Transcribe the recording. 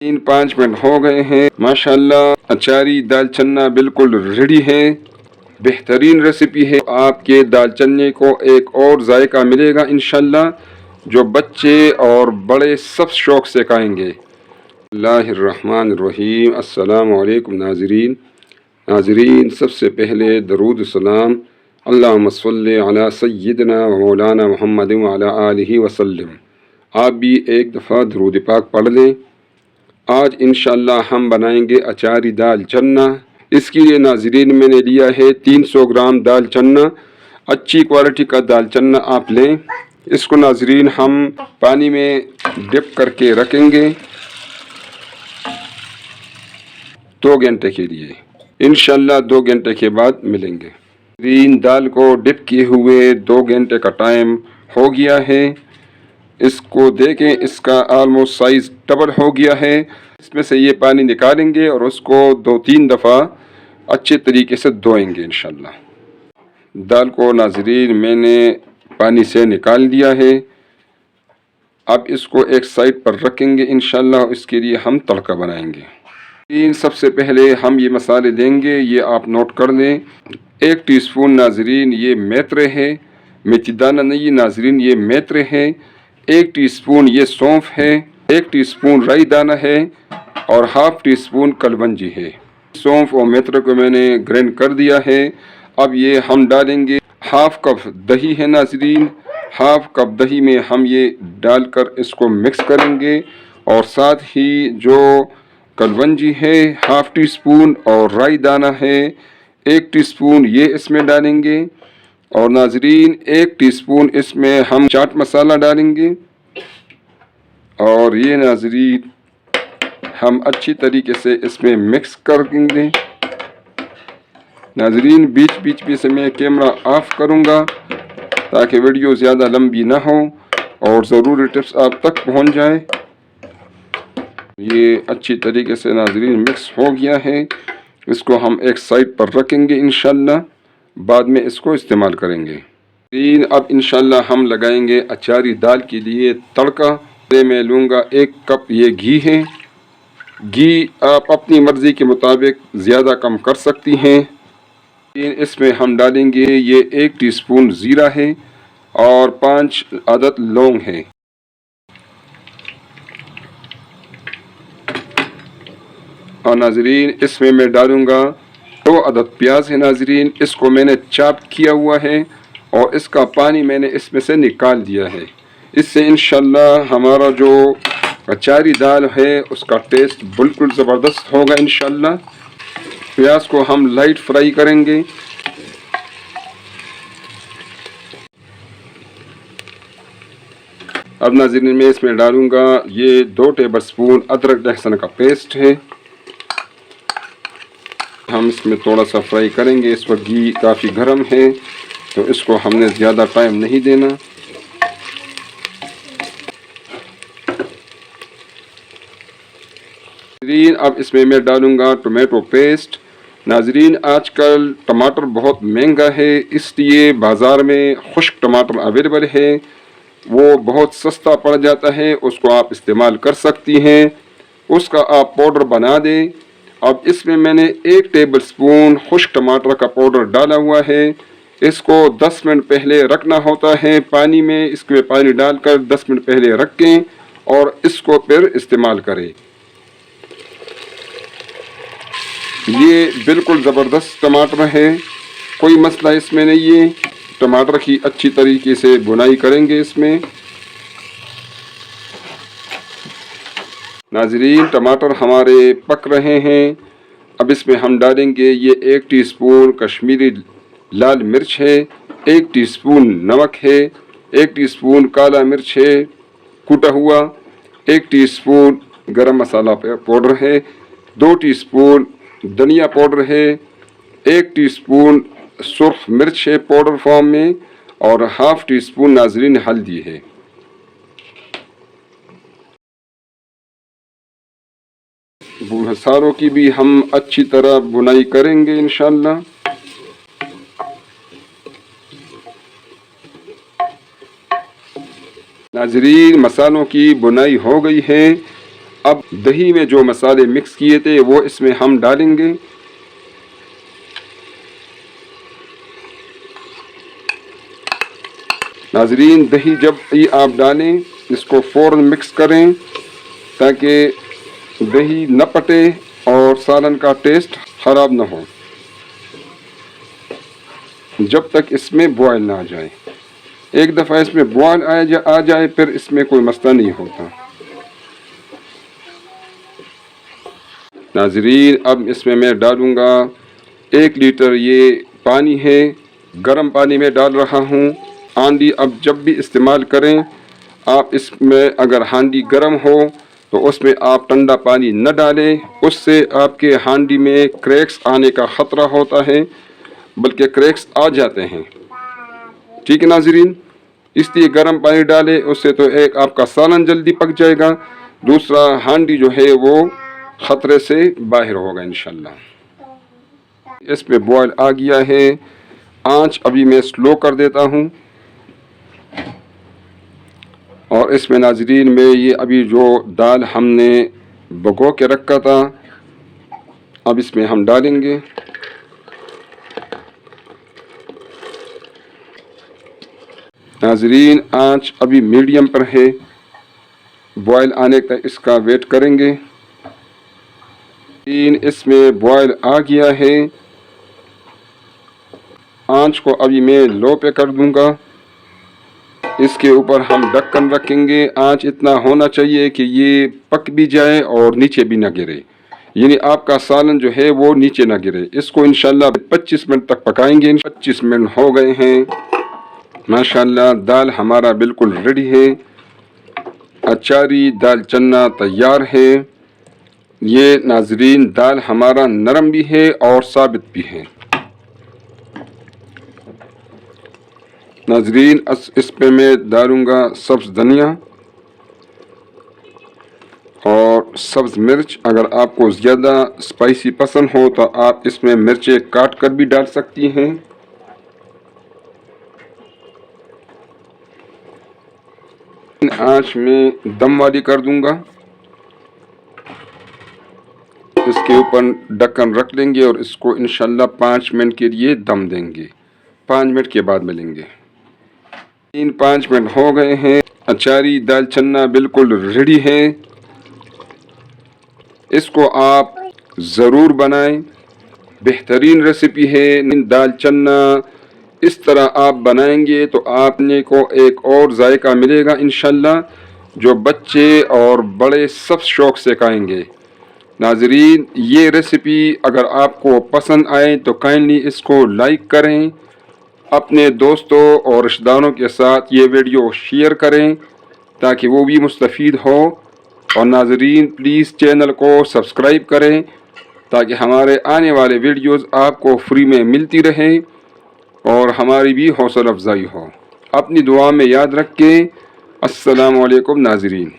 3-5 minute हो गए हैं। माशाल्लाह अचारी दाल चन्ना बिल्कुल रेडी है। बेहतरीन रेसिपी है। आपके दाल चन्ने को एक और जायका मिलेगा इंशाल्लाह, जो बच्चे और बड़े सब शौक से खाएंगे। बिस्मिल्लाहिर्रहमानिर्रहीम। अस्सलामु अलैकुम नाज़रीन, सबसे पहले दरूद सलाम अल्लाहुम्मा सल्लि अला सय्यिदना व मौलाना मुहम्मद व अला आलिहि वसल्लम। आप भी एक दफ़ा दरूद पाक पढ़ लें। आज इंशाअल्लाह हम बनाएंगे अचारी दाल चन्ना। इसके लिए नाज़रीन मैंने लिया है 300 ग्राम दाल चन्ना। अच्छी क्वालिटी का दाल चन्ना आप लें। इसको नाज़रीन हम पानी में डिप करके रखेंगे 2 घंटे के लिए। इंशाअल्लाह 2 घंटे के बाद मिलेंगे। ग्रीन दाल को डिप किए हुए 2 घंटे का टाइम हो गया है। इसको देखें, इसका ऑलमोस्ट साइज़ डबल हो गया है। इसमें से ये पानी निकालेंगे और उसको 2-3 दफ़ा अच्छे तरीके से धोएंगे इंशाअल्लाह। दाल को नाज़रीन मैंने पानी से निकाल दिया है। अब इसको एक साइड पर रखेंगे इंशाअल्लाह। इसके लिए हम तड़का बनाएंगे। सबसे पहले हम ये मसाले देंगे, ये आप नोट कर लें। 1 टीस्पून नाज़रीन ये मेथरे है, मेथी दाना नहीं नाज़रीन, ये मेथरे है। 1 टीस्पून ये सौंफ है। 1 टीस्पून राई दाना है और हाफ टी स्पून कलवंजी है। सौंफ और मेथरे को मैंने ग्राइंड कर दिया है। अब ये हम डालेंगे। हाफ कप दही है नाज़रीन, हाफ कप दही में हम ये डालकर इसको मिक्स करेंगे। और साथ ही जो कलवंजी है हाफ टी स्पून और राई दाना है 1 टीस्पून ये इसमें डालेंगे। और नाज़रीन 1 टीस्पून इसमें हम चाट मसाला डालेंगे। और ये नाज़रीन हम अच्छी तरीके से इसमें मिक्स कर देंगे। नाज़रीन बीच बीच में से मैं कैमरा ऑफ करूँगा ताकि वीडियो ज़्यादा लंबी ना हो और ज़रूरी टिप्स आप तक पहुँच जाए। ये अच्छी तरीके से नाज़रीन मिक्स हो गया है। इसको हम एक साइड पर रखेंगे इंशाअल्लाह, बाद में इसको इस्तेमाल करेंगे। अब इंशाअल्लाह हम लगाएंगे अचारी दाल के लिए तड़का। मैं लूँगा 1 कप ये घी है। घी आप अपनी मर्ज़ी के मुताबिक ज़्यादा कम कर सकती हैं। इसमें हम डालेंगे ये 1 टीस्पून ज़ीरा है और 5 अदद लौंग है। और नाज़रीन इसमें मैं डालूँगा 2 अदद प्याज है नाज़रीन, इसको मैंने चॉप किया हुआ है और इसका पानी मैंने इसमें से निकाल दिया है। इससे इंशाअल्लाह हमारा जो अचारी दाल है उसका टेस्ट बिल्कुल ज़बरदस्त होगा इंशाअल्लाह। प्याज को हम लाइट फ्राई करेंगे। अब नाज़रीन मैं इसमें डालूँगा ये 2 टेबलस्पून अदरक लहसुन का पेस्ट है। हम इसमें थोड़ा सा फ्राई करेंगे। इस वक्त घी काफ़ी गर्म है तो इसको हमने ज़्यादा टाइम नहीं देना। अब इसमें मैं डालूँगा टोमेटो पेस्ट। नाज़रीन आजकल टमाटर बहुत महंगा है, इसलिए बाज़ार में खुश्क टमाटर अवेलेबल है, वो बहुत सस्ता पड़ जाता है, उसको आप इस्तेमाल कर सकती हैं। उसका आप पाउडर बना दें। अब इसमें मैंने 1 टेबलस्पून खुश्क टमाटर का पाउडर डाला हुआ है। इसको 10 मिनट पहले रखना होता है पानी में। इसमें पानी डालकर 10 मिनट पहले रखें और इसको फिर इस्तेमाल करें। ये बिल्कुल ज़बरदस्त टमाटर है, कोई मसला इसमें नहीं है। टमाटर की अच्छी तरीके से बुनाई करेंगे इसमें। नाज़रीन टमाटर हमारे पक रहे हैं। अब इसमें हम डालेंगे ये 1 टीस्पून कश्मीरी लाल मिर्च है, 1 टीस्पून नमक है, 1 टीस्पून काला मिर्च है कूटा हुआ, 1 टीस्पून गरम मसाला पाउडर है, 2 टीस्पून धनिया पाउडर है, 1 टीस्पून सुर्ख मिर्च है पाउडर फॉर्म में और हाफ टी स्पून नाज़रीन हल्दी है। सारों की भी हम अच्छी तरह बुनाई करेंगे इंशाअल्लाह। नाज़रीन मसालों की बुनाई हो गई है। अब दही में जो मसाले मिक्स किए थे वो इसमें हम डालेंगे। नाजरीन, दही जब ही आप डालें इसको फ़ौरन मिक्स करें ताकि दही न पटे और सालन का टेस्ट ख़राब न हो, जब तक इसमें बॉयल ना आ जाए। एक दफ़ा इसमें बॉयल आ जाए फिर इसमें कोई मसला नहीं होता। नाजरीन, अब इसमें मैं डालूँगा 1 लीटर ये पानी है, गर्म पानी में डाल रहा हूँ। हांडी अब जब भी इस्तेमाल करें आप इसमें अगर हांडी गर्म हो तो उसमें आप ठंडा पानी न डालें, उससे आपके हांडी में क्रैक्स आने का ख़तरा होता है, बल्कि क्रैक्स आ जाते हैं। ठीक है नाजरीन, इसलिए गर्म पानी डालें, उससे तो एक आपका सालन जल्दी पक जाएगा, दूसरा हांडी जो है वो ख़तरे से बाहर होगा इंशाल्लाह। इसमें बॉयल आ गया है, आंच अभी मैं स्लो कर देता हूँ। और इसमें नाजरीन में ये अभी जो दाल हमने भिगो के रखा था अब इसमें हम डालेंगे। नाजरीन, आंच अभी मीडियम पर है, बॉयल आने तक इसका वेट करेंगे। इसमें बॉयल आ गया है, आंच को अभी मैं लो पे कर दूंगा। इसके ऊपर हम ढक्कन रखेंगे। आंच इतना होना चाहिए कि ये पक भी जाए और नीचे भी ना गिरे, यानी आपका सालन जो है वो नीचे ना गिरे। इसको इंशाल्लाह 25 मिनट तक पकाएंगे। 25 मिनट हो गए हैं, माशाल्लाह दाल हमारा बिल्कुल रेडी है। अचारी दाल चन्ना तैयार है। ये नाजरीन दाल हमारा नरम भी है और साबित भी है। नाजरीन, इस पे मैं डालूंगा सब्ज़ धनिया और सब्ज़ मिर्च। अगर आपको ज़्यादा स्पाइसी पसंद हो तो आप इसमें मिर्चें काट कर भी डाल सकती हैं। आंच में दम वाली कर दूंगा। इसके ऊपर ढक्कन रख लेंगे और इसको इंशाल्लाह 5 मिनट के लिए दम देंगे। 5 मिनट के बाद मिलेंगे। 5 मिनट हो गए हैं। अचारी दाल चन्ना बिल्कुल रेडी है। इसको आप ज़रूर बनाएं, बेहतरीन रेसिपी है। दाल चन्ना इस तरह आप बनाएंगे तो आपने को एक और जायका मिलेगा इंशाल्लाह, जो बच्चे और बड़े सब शौक़ से खाएंगे। नाजरीन, ये रेसिपी अगर आपको पसंद आए तो काइंडली इसको लाइक करें, अपने दोस्तों और रिश्तेदारों के साथ ये वीडियो शेयर करें ताकि वो भी मुस्तफ़ीद हो। और नाजरीन, प्लीज़ चैनल को सब्सक्राइब करें ताकि हमारे आने वाले वीडियोज़ आपको फ्री में मिलती रहे और हमारी भी हौसला अफजाई हो। अपनी दुआ में याद रखें। अस्सलामु अलैकुम नाजरीन।